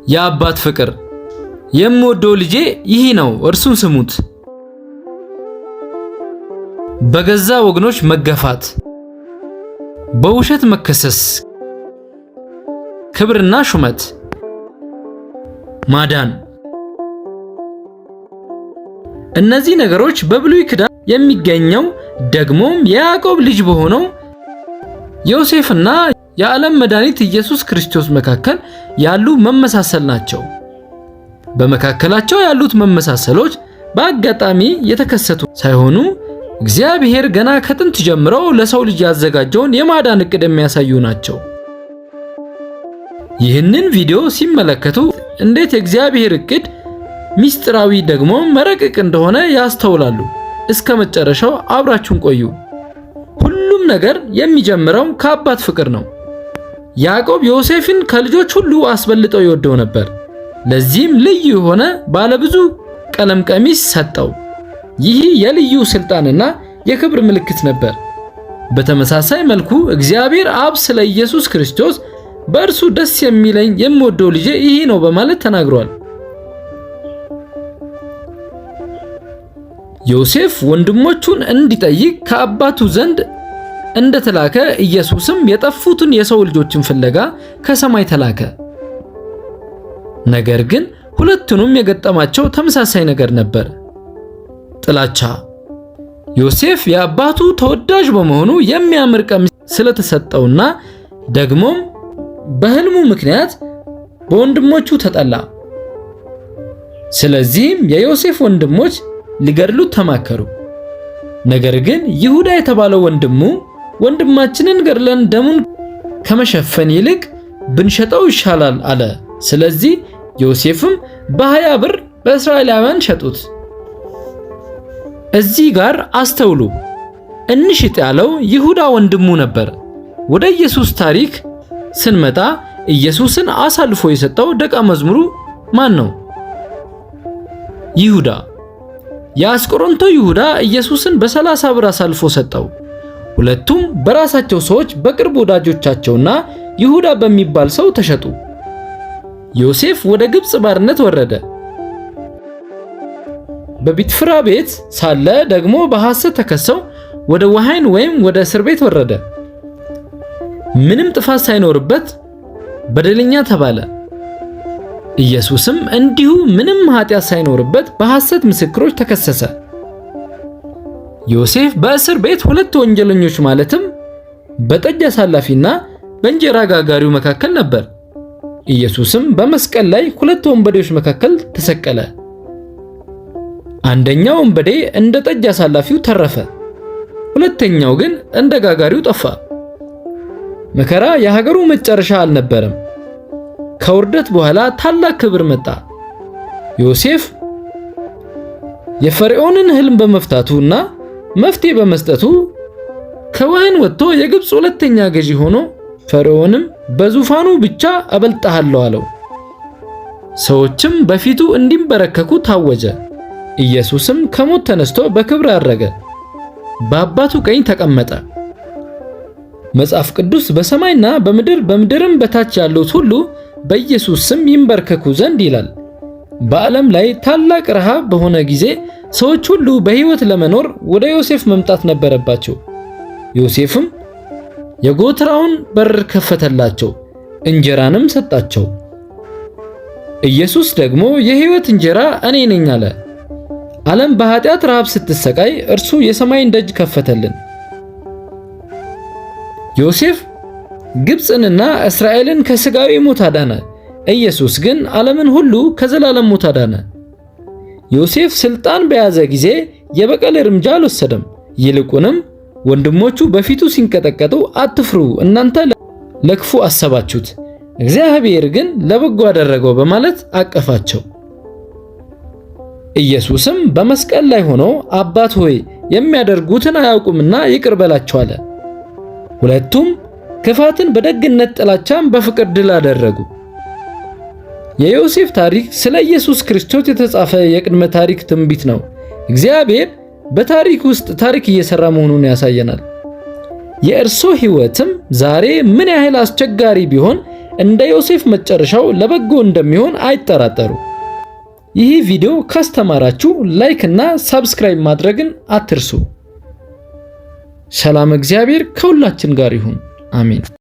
የአባት ፍቅር የምወደው ልጄ ይህ ነው እርሱን ስሙት። በገዛ ወገኖች መገፋት፣ በውሸት መከሰስ፣ ክብርና ሹመት፣ ማዳን። እነዚህ ነገሮች በብሉይ ኪዳን የሚገኘው ደግሞም የያዕቆብ ልጅ በሆነው ዮሴፍና የዓለም መድኃኒት ኢየሱስ ክርስቶስ መካከል ያሉ መመሳሰል ናቸው። በመካከላቸው ያሉት መመሳሰሎች በአጋጣሚ የተከሰቱ ሳይሆኑ እግዚአብሔር ገና ከጥንት ጀምሮ ለሰው ልጅ ያዘጋጀውን የማዳን ዕቅድ የሚያሳዩ ናቸው። ይህንን ቪዲዮ ሲመለከቱ እንዴት የእግዚአብሔር ዕቅድ ሚስጥራዊ ደግሞ መረቅቅ እንደሆነ ያስተውላሉ። እስከ መጨረሻው አብራችሁን ቆዩ። ሁሉም ነገር የሚጀምረው ከአባት ፍቅር ነው። ያዕቆብ ዮሴፍን ከልጆች ሁሉ አስበልጠው ይወደው ነበር። ለዚህም ልዩ የሆነ ባለብዙ ቀለም ቀሚስ ሰጠው። ይህ የልዩ ስልጣንና የክብር ምልክት ነበር። በተመሳሳይ መልኩ እግዚአብሔር አብ ስለ ኢየሱስ ክርስቶስ በእርሱ ደስ የሚለኝ የምወደው ልጄ ይህ ነው በማለት ተናግሯል። ዮሴፍ ወንድሞቹን እንዲጠይቅ ከአባቱ ዘንድ እንደተላከ ኢየሱስም የጠፉትን የሰው ልጆችን ፍለጋ ከሰማይ ተላከ። ነገር ግን ሁለቱንም የገጠማቸው ተመሳሳይ ነገር ነበር፣ ጥላቻ። ዮሴፍ የአባቱ ተወዳጅ በመሆኑ የሚያምር ቀሚስ ስለተሰጠውና ደግሞም በሕልሙ ምክንያት በወንድሞቹ ተጠላ። ስለዚህም የዮሴፍ ወንድሞች ሊገድሉት ተማከሩ። ነገር ግን ይሁዳ የተባለው ወንድማችንን ገድለን ደሙን ከመሸፈን ይልቅ ብንሸጠው ይሻላል አለ። ስለዚህ ዮሴፍም በ20 ብር በእስራኤላውያን ሸጡት። እዚህ ጋር አስተውሉ፣ እንሽጥ ያለው ይሁዳ ወንድሙ ነበር። ወደ ኢየሱስ ታሪክ ስንመጣ ኢየሱስን አሳልፎ የሰጠው ደቀ መዝሙሩ ማን ነው? ይሁዳ። የአስቆሮንቶ ይሁዳ ኢየሱስን በ30 ብር አሳልፎ ሰጠው። ሁለቱም በራሳቸው ሰዎች በቅርብ ወዳጆቻቸውና ይሁዳ በሚባል ሰው ተሸጡ። ዮሴፍ ወደ ግብጽ ባርነት ወረደ። በጲጥፍራ ቤት ሳለ ደግሞ በሐሰት ተከሰው ወደ ወህኒ ወይም ወደ እስር ቤት ወረደ። ምንም ጥፋት ሳይኖርበት በደለኛ ተባለ። ኢየሱስም እንዲሁ ምንም ኃጢአት ሳይኖርበት በሐሰት ምስክሮች ተከሰሰ። ዮሴፍ በእስር ቤት ሁለት ወንጀለኞች ማለትም በጠጅ አሳላፊና በእንጀራ ጋጋሪው መካከል ነበር። ኢየሱስም በመስቀል ላይ ሁለት ወንበዴዎች መካከል ተሰቀለ። አንደኛው ወንበዴ እንደ ጠጅ አሳላፊው ተረፈ፣ ሁለተኛው ግን እንደ ጋጋሪው ጠፋ። መከራ የሀገሩ መጨረሻ አልነበረም። ከውርደት በኋላ ታላቅ ክብር መጣ። ዮሴፍ የፈርዖንን ሕልም በመፍታቱና መፍትሄ በመስጠቱ ከወህኒ ወጥቶ የግብጽ ሁለተኛ ገዢ ሆኖ ፈርዖንም በዙፋኑ ብቻ አበልጣለሁ አለው። ሰዎችም በፊቱ እንዲንበረከኩ ታወጀ። ኢየሱስም ከሞት ተነስቶ በክብር አረገ፣ በአባቱ ቀኝ ተቀመጠ። መጽሐፍ ቅዱስ በሰማይና በምድር በምድርም በታች ያሉት ሁሉ በኢየሱስ ስም ይንበርከኩ ዘንድ ይላል። በዓለም ላይ ታላቅ ረሃብ በሆነ ጊዜ ሰዎች ሁሉ በሕይወት ለመኖር ወደ ዮሴፍ መምጣት ነበረባቸው። ዮሴፍም የጎተራውን በር ከፈተላቸው፣ እንጀራንም ሰጣቸው። ኢየሱስ ደግሞ የሕይወት እንጀራ እኔ ነኝ አለ። ዓለም በኃጢአት ረሃብ ስትሰቃይ እርሱ የሰማይን ደጅ ከፈተልን። ዮሴፍ ግብጽንና እስራኤልን ከሥጋዊ ሞት አዳነ። ኢየሱስ ግን ዓለምን ሁሉ ከዘላለም ሞት አዳነ። ዮሴፍ ስልጣን በያዘ ጊዜ የበቀል እርምጃ አልወሰደም። ይልቁንም ወንድሞቹ በፊቱ ሲንቀጠቀጡ አትፍሩ፣ እናንተ ለክፉ አሰባችሁት፣ እግዚአብሔር ግን ለበጎ አደረገው በማለት አቀፋቸው። ኢየሱስም በመስቀል ላይ ሆኖ አባት ሆይ የሚያደርጉትን አያውቁምና ይቅር በላቸው አለ። ሁለቱም ክፋትን በደግነት ጥላቻን በፍቅር ድል አደረጉ። የዮሴፍ ታሪክ ስለ ኢየሱስ ክርስቶስ የተጻፈ የቅድመ ታሪክ ትንቢት ነው። እግዚአብሔር በታሪክ ውስጥ ታሪክ እየሰራ መሆኑን ያሳየናል። የእርሱ ሕይወትም ዛሬ ምን ያህል አስቸጋሪ ቢሆን እንደ ዮሴፍ መጨረሻው ለበጎ እንደሚሆን አይጠራጠሩ። ይህ ቪዲዮ ካስተማራችሁ ላይክ እና ሰብስክራይብ ማድረግን አትርሱ። ሰላም እግዚአብሔር ከሁላችን ጋር ይሁን። አሜን።